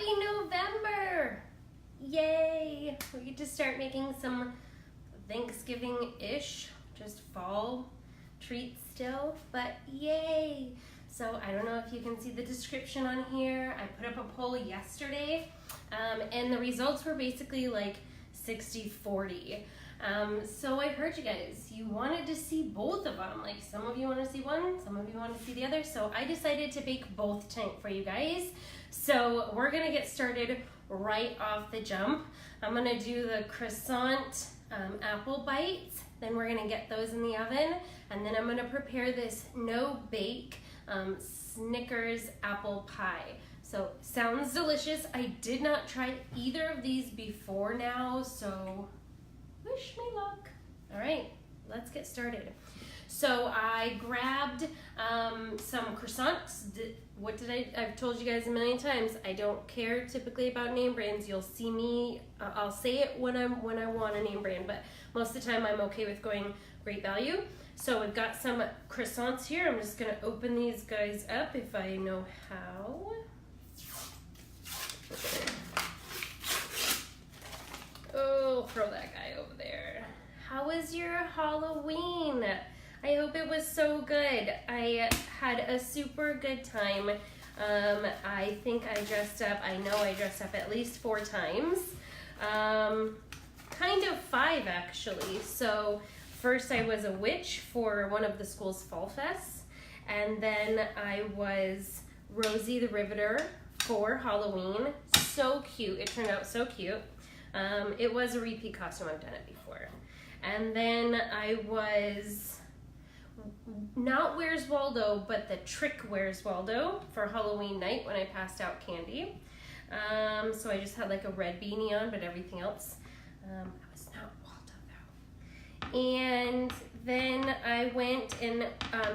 Happy November! Yay! We get to start making some Thanksgiving-ish, just fall treats still, but yay! So I don't know if you can see the description on here. I put up a poll yesterday, and the results were basically like 60-40. So I heard you guys, you wanted to see both of them. Like some of you want to see one, some of you want to see the other. So I decided to bake both tonight for you guys. So we're gonna get started right off the jump. I'm gonna do the croissant apple bites. Then we're gonna get those in the oven. And then I'm gonna prepare this no bake Snickers apple pie. So sounds delicious. I did not try either of these before now, so wish me luck. All right, let's get started. So I grabbed some croissants. I've told you guys a million times, I don't care typically about name brands. You'll see me, I'll say it when I want a name brand, but most of the time I'm okay with going great value. So we've got some croissants here. I'm just gonna open these guys up if I know how. Oh, throw that guy over there. How was your Halloween? I hope it was so good. I had a super good time. I think I dressed up, I know I dressed up at least 4 times. Kind of 5 actually. So first I was a witch for one of the school's fall fests. And then I was Rosie the Riveter for Halloween. So cute, it turned out so cute. It was a repeat costume, I've done it before. And then I was not Where's Waldo, but the trick Where's Waldo for Halloween night when I passed out candy. So I just had like a red beanie on, but everything else, I was not Waldo though. And then I went and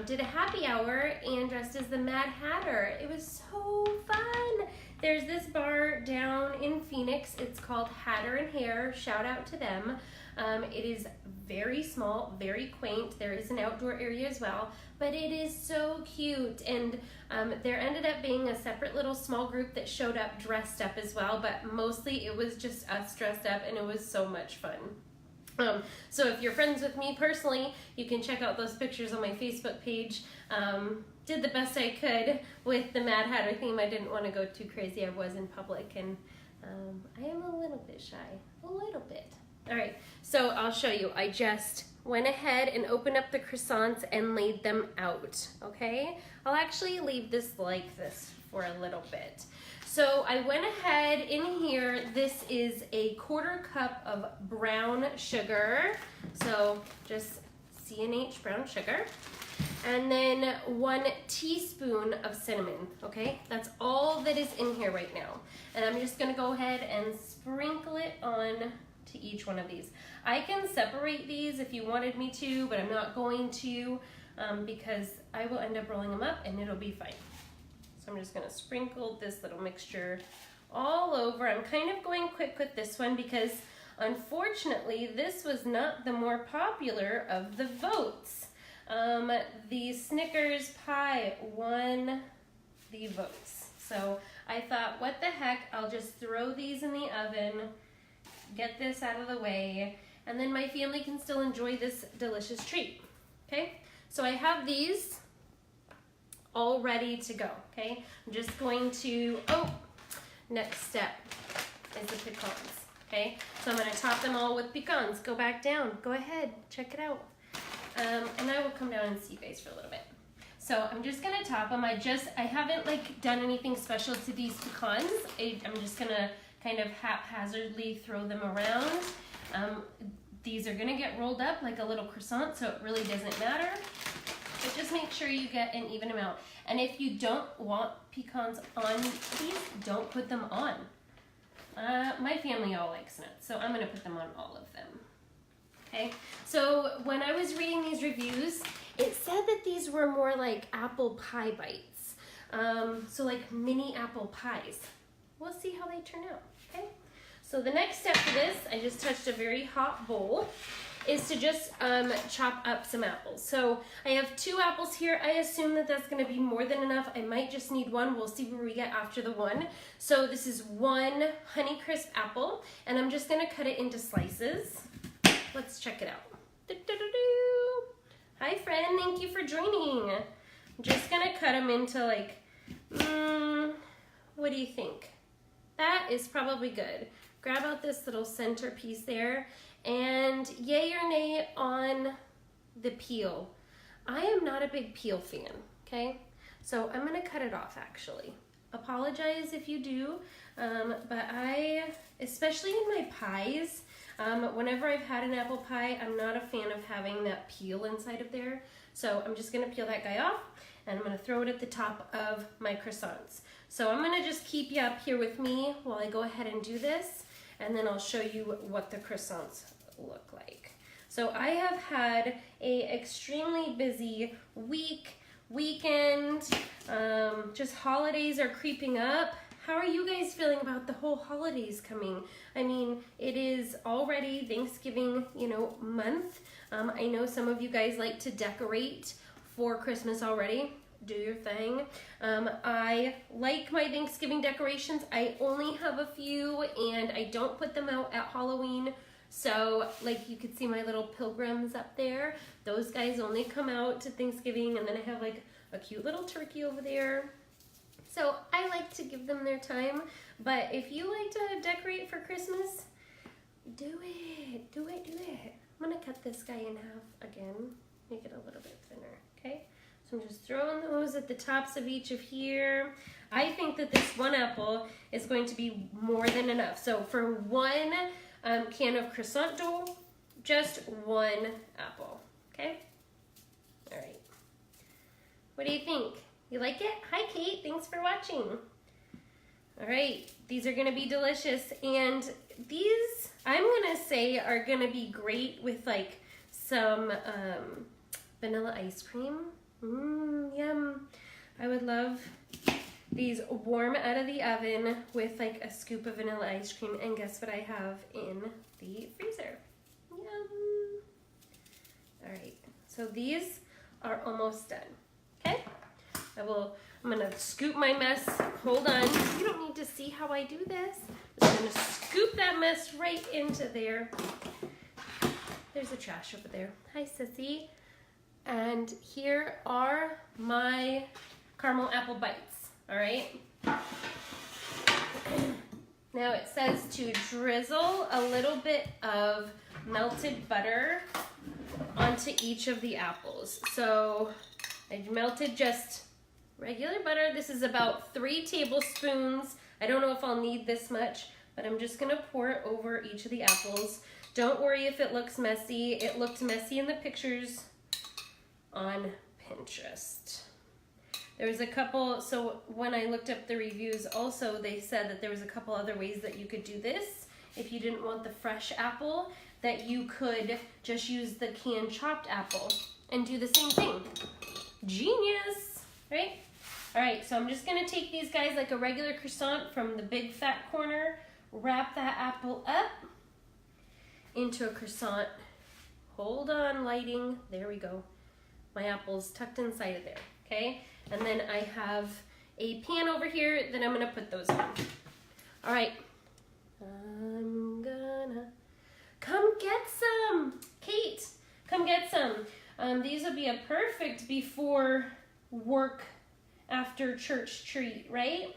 did a happy hour and dressed as the Mad Hatter. It was so fun. There's this bar down in Phoenix. It's called Hatter and Hare. Shout out to them. It is very small, very quaint. There is an outdoor area as well, but it is so cute. And there ended up being a separate little small group that showed up dressed up as well, but mostly it was just us dressed up, and it was so much fun. So if you're friends with me personally, you can check out those pictures on my Facebook page. Did the best I could with the Mad Hatter theme. I didn't want to go too crazy. I was in public, and I am a little bit shy, a little bit. All right, so I'll show you. I just went ahead and opened up the croissants and laid them out, okay? I'll actually leave this like this for a little bit. So I went ahead in here, this is a 1/4 cup of brown sugar. So just C&H brown sugar. And then 1 teaspoon of cinnamon, okay? That's all that is in here right now. And I'm just gonna go ahead and sprinkle it on to each one of these. I can separate these if you wanted me to, but I'm not going to because I will end up rolling them up and it'll be fine. So I'm just gonna sprinkle this little mixture all over. I'm kind of going quick with this one because unfortunately this was not the more popular of the votes. The Snickers pie won the votes. So I thought, what the heck, I'll just throw these in the oven, get this out of the way, and then my family can still enjoy this delicious treat, okay? So I have these all ready to go, okay? I'm just going to, next step is the pecans, okay? So I'm gonna top them all with pecans. Go back down, go ahead, check it out. And I will come down and see you guys for a little bit. So I'm just gonna top them. I haven't like done anything special to these pecans. I'm just gonna kind of haphazardly throw them around. These are gonna get rolled up like a little croissant, so it really doesn't matter. But just make sure you get an even amount. And if you don't want pecans on these, don't put them on. My family all likes nuts, so I'm gonna put them on all of them. Okay, so when I was reading these reviews, it said that these were more like apple pie bites. So like mini apple pies. We'll see how they turn out, okay? So the next step for this, I just touched a very hot bowl, is to just chop up some apples. So I have 2 apples here. I assume that that's gonna be more than enough. I might just need 1. We'll see where we get after the 1. So this is 1 Honeycrisp apple, and I'm just gonna cut it into slices. Let's check it out. Hi friend, thank you for joining. I'm just gonna cut them into like, what do you think? That is probably good. Grab out this little center piece there, and yay or nay on the peel. I am not a big peel fan, okay? So I'm gonna cut it off actually. Apologize if you do, but I, especially in my pies, whenever I've had an apple pie, I'm not a fan of having that peel inside of there. So I'm just gonna peel that guy off, and I'm gonna throw it at the top of my croissants. So I'm gonna just keep you up here with me while I go ahead and do this, and then I'll show you what the croissants look like. So I have had a extremely busy weekend, just holidays are creeping up. How are you guys feeling about the whole holidays coming? I mean, it is already Thanksgiving, month. I know some of you guys like to decorate for Christmas already. Do your thing. I like my Thanksgiving decorations. I only have a few, and I don't put them out at Halloween. So, like, you could see my little pilgrims up there. Those guys only come out to Thanksgiving, and then I have like a cute little turkey over there. So I like to give them their time, but if you like to decorate for Christmas, do it, do it, do it. I'm gonna cut this guy in half again, make it a little bit thinner, okay? So I'm just throwing those at the tops of each of here. I think that this 1 apple is going to be more than enough. So for 1 can of croissant dough, just 1 apple, okay? All right. What do you think? You like it? Hi, Kate. Thanks for watching. All right. These are going to be delicious. And these, I'm going to say, are going to be great with like some vanilla ice cream. Yum. I would love these warm out of the oven with like a scoop of vanilla ice cream. And guess what I have in the freezer? Yum. All right. So these are almost done. Okay? I'm gonna scoop my mess. Hold on. You don't need to see how I do this. I'm gonna scoop that mess right into there. There's the trash over there. Hi, Sissy. And here are my caramel apple bites. All right. Now it says to drizzle a little bit of melted butter onto each of the apples. So I melted just regular butter. This is about 3 tablespoons. I don't know if I'll need this much, but I'm just gonna pour it over each of the apples. Don't worry if it looks messy. It looked messy in the pictures on Pinterest. There was a couple, so when I looked up the reviews also, they said that there was a couple other ways that you could do this. If you didn't want the fresh apple, that you could just use the canned chopped apple and do the same thing. Genius, right? All right, so I'm just gonna take these guys like a regular croissant from the big fat corner, wrap that apple up into a croissant. Hold on, lighting, there we go. My apple's tucked inside of there, okay? And then I have a pan over here that I'm gonna put those on. All right, I'm gonna, come get some. Kate, come get some. These would be a perfect before work after church treat, right?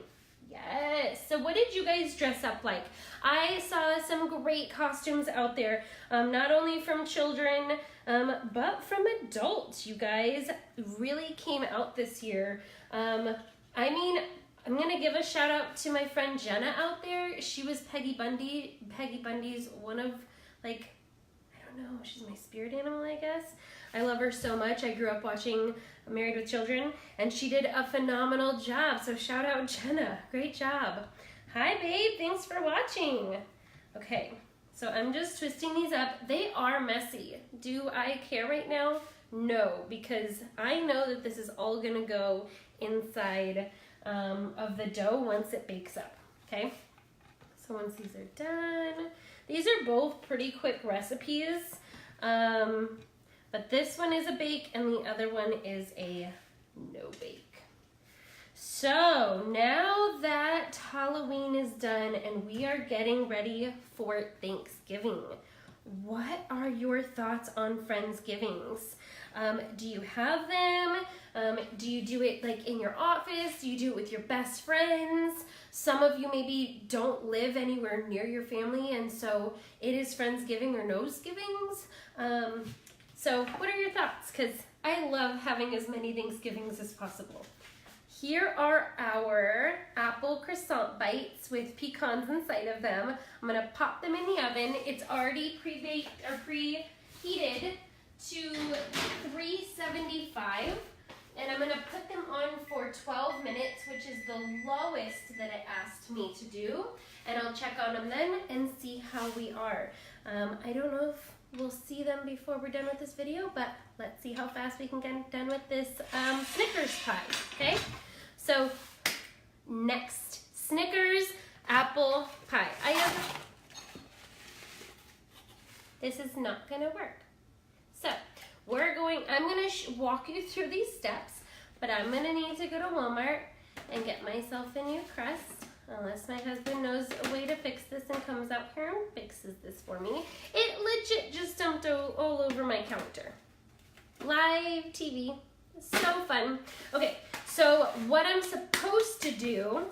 Yes. So what did you guys dress up like? I saw some great costumes out there, not only from children, but from adults. You guys really came out this year. I mean, I'm gonna give a shout out to my friend Jenna out there. She was Peggy Bundy's one of, like, I don't know, she's my spirit animal, I guess. I love her so much. I grew up watching Married with Children, and she did a phenomenal job. So shout out Jenna, great job. Hi babe, thanks for watching. Okay, so I'm just twisting these up. They are messy. Do I care right now? No, because I know that this is all gonna go inside of the dough once it bakes up, okay? So once these are done, these are both pretty quick recipes. But this one is a bake and the other one is a no bake. So now that Halloween is done and we are getting ready for Thanksgiving, what are your thoughts on Friendsgivings? Do you have them? Do you do it like in your office? Do you do it with your best friends? Some of you maybe don't live anywhere near your family, and so it is Friendsgiving or Nosegivings. So what are your thoughts? Because I love having as many Thanksgivings as possible. Here are our apple croissant bites with pecans inside of them. I'm gonna pop them in the oven. It's already pre-baked or preheated to 375. And I'm gonna put them on for 12 minutes, which is the lowest that it asked me to do. And I'll check on them then and see how we are. I don't know if we'll see them before we're done with this video, but let's see how fast we can get done with this Snickers pie, okay? So next, Snickers apple pie. This is not gonna work. So I'm gonna walk you through these steps, but I'm gonna need to go to Walmart and get myself a new crust, unless my husband knows a way to fix this and comes out here and fixes this for me. It legit just dumped all over my counter. Live TV, so fun. Okay, so what I'm supposed to do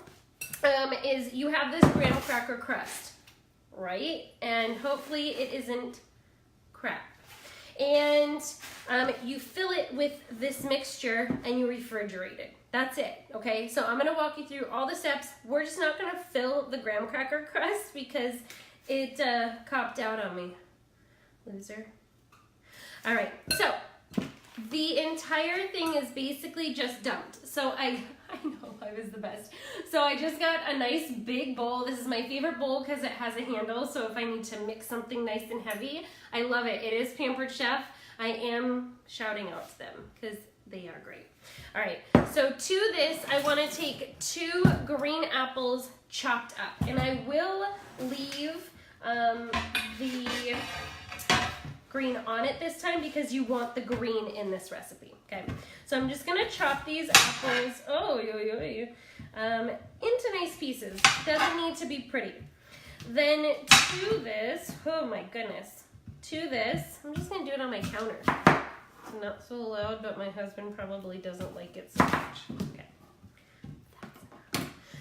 is you have this graham cracker crust, right? And hopefully it isn't crap. And you fill it with this mixture and you refrigerate it. That's it, okay? So I'm gonna walk you through all the steps. We're just not gonna fill the graham cracker crust because it copped out on me, loser. All right, so the entire thing is basically just dumped. So I know I was the best. So I just got a nice big bowl. This is my favorite bowl because it has a handle. So if I need to mix something nice and heavy, I love it. It is Pampered Chef. I am shouting out to them because they are great. All right, so to this, I want to take 2 green apples chopped up. And I will leave the green on it this time because you want the green in this recipe, okay? So I'm just gonna chop these apples, into nice pieces. Doesn't need to be pretty. Then to this, oh my goodness, to this, I'm just gonna do it on my counter. It's not so loud, but my husband probably doesn't like it so much. Okay.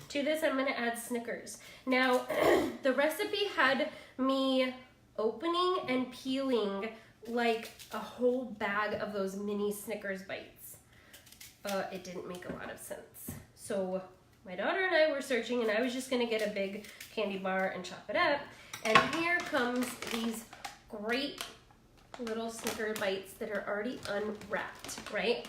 To this, I'm gonna add Snickers. Now, the recipe had me opening and peeling like a whole bag of those mini Snickers bites. It didn't make a lot of sense. So my daughter and I were searching and I was just gonna get a big candy bar and chop it up. And here comes these great little Snicker bites that are already unwrapped, right?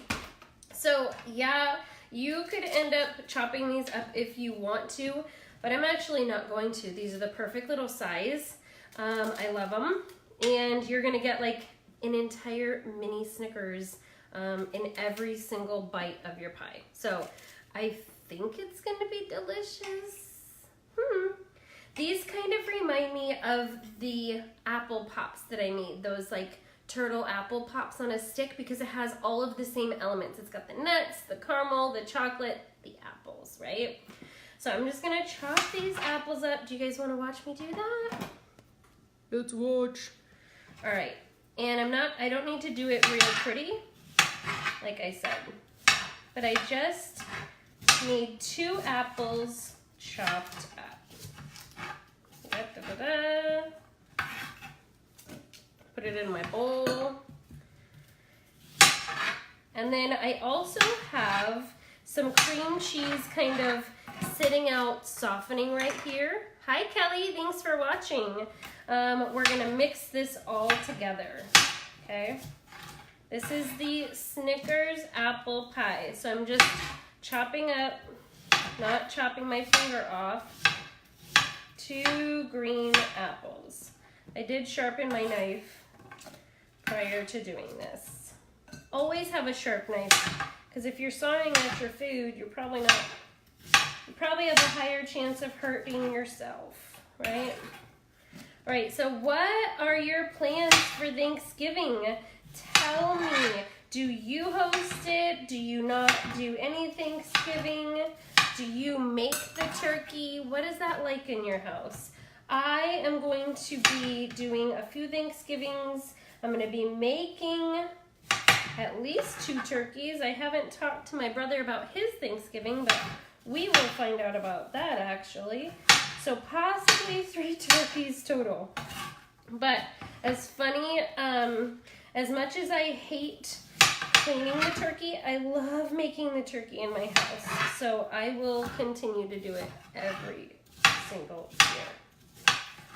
So yeah, you could end up chopping these up if you want to, but I'm actually not going to. These are the perfect little size. I love them. And you're gonna get like an entire mini Snickers in every single bite of your pie. So I think it's gonna be delicious. These kind of remind me of the apple pops that I made. Those like turtle apple pops on a stick because it has all of the same elements. It's got the nuts, the caramel, the chocolate, the apples, right? So I'm just gonna chop these apples up. Do you guys wanna watch me do that? Let's watch. All right, and I don't need to do it real pretty, like I said, but I just need 2 apples chopped up. Put it in my bowl. And then I also have some cream cheese kind of sitting out, softening right here. Hi, Kelly, thanks for watching. We're gonna mix this all together, okay? This is the Snickers apple pie. So I'm just chopping up, not chopping my finger off, 2 green apples. I did sharpen my knife prior to doing this. Always have a sharp knife, because if you're sawing at your food, you probably have a higher chance of hurting yourself, right? All right, so what are your plans for Thanksgiving? Tell me. Do you host it? Do you not do any Thanksgiving? Do you make the turkey? What is that like in your house? I am going to be doing a few Thanksgivings. I'm going to be making at least 2 turkeys. I haven't talked to my brother about his Thanksgiving, but we will find out about that actually. So possibly 3 turkeys total. But as funny, as much as I hate cleaning the turkey, I love making the turkey in my house. So I will continue to do it every single year.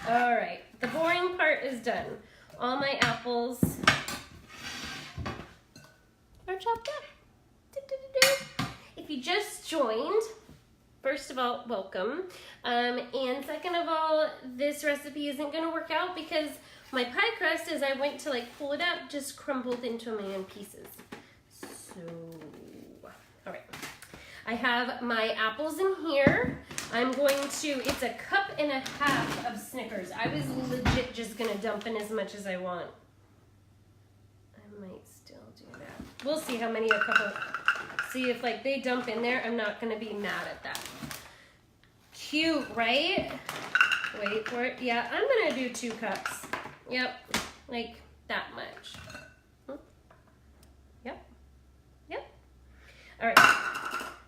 All right, the boring part is done. All my apples are chopped up. If you just joined, first of all, welcome. And second of all, this recipe isn't gonna work out because my pie crust, as I went to like pull it up, just crumbled into a million pieces. So, all right. I have my apples in here. I'm going to, it's 1.5 cups of Snickers. I was legit just gonna dump in as much as I want. I might still do that. We'll see how many see if like they dump in there, I'm not gonna be mad at that. Cute, right? Wait for it. Yeah, I'm gonna do 2 cups. Yep, like that much. Yep, yep. All right,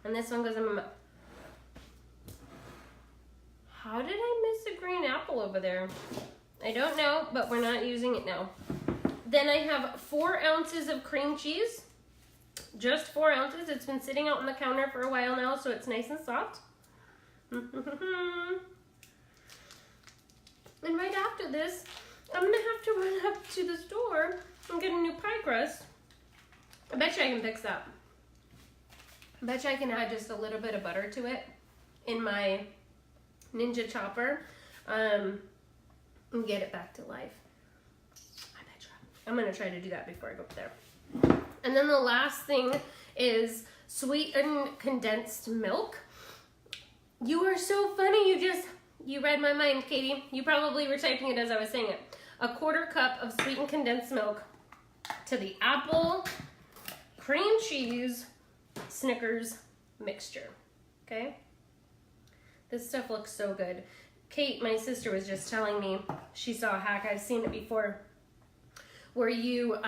and this one goes in my mouth. How did I miss a green apple over there? I don't know, but we're not using it now. Then I have 4 ounces of cream cheese. Just 4 ounces. It's been sitting out on the counter for a while now, so it's nice and soft. And right after this, I'm gonna have to run up to the store and get a new pie crust. I bet you I can fix that. I bet you I can add just a little bit of butter to it in my Ninja chopper and get it back to life. I bet you. I'm gonna try to do that before I go up there. And then the last thing is sweetened condensed milk. You are so funny. You read my mind, Katie. You probably were typing it as I was saying it. 1/4 cup of sweetened condensed milk to the apple, cream cheese, Snickers mixture. Okay? This stuff looks so good. Kate, my sister, was just telling me she saw a hack. I've seen it before, where you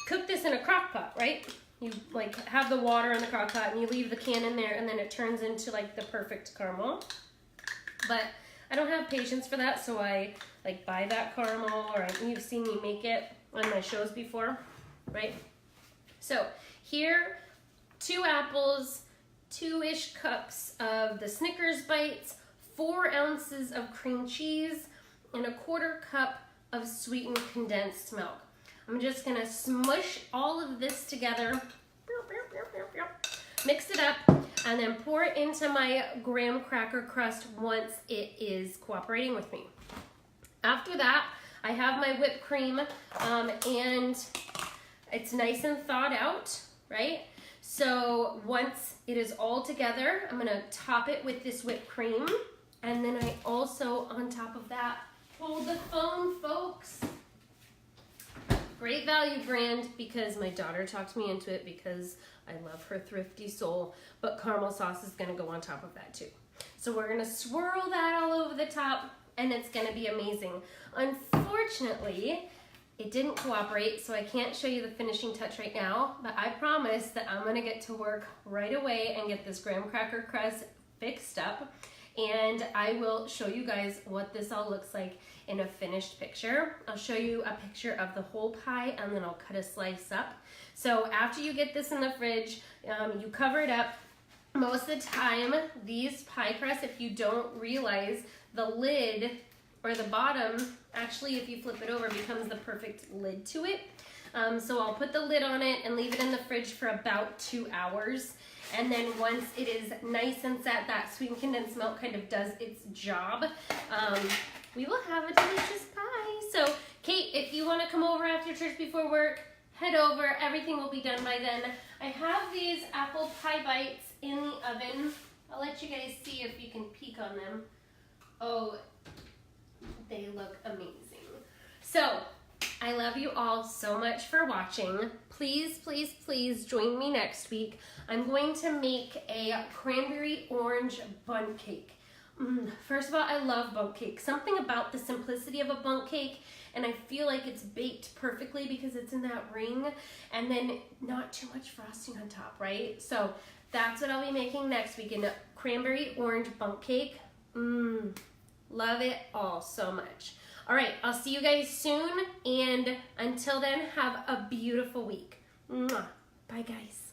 cook this in a crock pot, right? You like have the water in the crock pot and you leave the can in there and then it turns into like the perfect caramel. But I don't have patience for that, so I like buy that caramel, or you've seen me make it on my shows before, right? So here, 2 apples, 2-ish cups of the Snickers bites, 4 ounces of cream cheese, and 1/4 cup of sweetened condensed milk. I'm just gonna smush all of this together, mix it up, and then pour it into my graham cracker crust once it is cooperating with me. After that, I have my whipped cream, and it's nice and thawed out, right? So once it is all together, I'm gonna top it with this whipped cream, and then I also, on top of that, hold the phone, folks. Great value brand, because my daughter talked me into it because I love her thrifty soul, but caramel sauce is gonna go on top of that too. So we're gonna swirl that all over the top and it's gonna be amazing. Unfortunately, it didn't cooperate, so I can't show you the finishing touch right now, but I promise that I'm gonna get to work right away and get this graham cracker crust fixed up, and I will show you guys what this all looks like in a finished picture. I'll show you a picture of the whole pie and then I'll cut a slice up. So after you get this in the fridge, you cover it up. Most of the time, these pie crusts, if you don't realize, the lid or the bottom, actually if you flip it over, becomes the perfect lid to it. So I'll put the lid on it and leave it in the fridge for about 2 hours. And then once it is nice and set, that sweetened condensed milk kind of does its job, we will have a delicious pie. So Kate, if you want to come over after church before work, head over. Everything will be done by then. I have these apple pie bites in the oven. I'll let you guys see if you can peek on them. Oh, They look amazing. So, I love you all so much for watching. Please, please, please join me next week. I'm going to make a cranberry orange bundt cake. First of all, I love bundt cake. Something about the simplicity of a bundt cake, and I feel like it's baked perfectly because it's in that ring, and then not too much frosting on top, right? So that's what I'll be making next week, a cranberry orange bundt cake. Love it all so much. All right, I'll see you guys soon, and until then, have a beautiful week. Mwah. Bye, guys.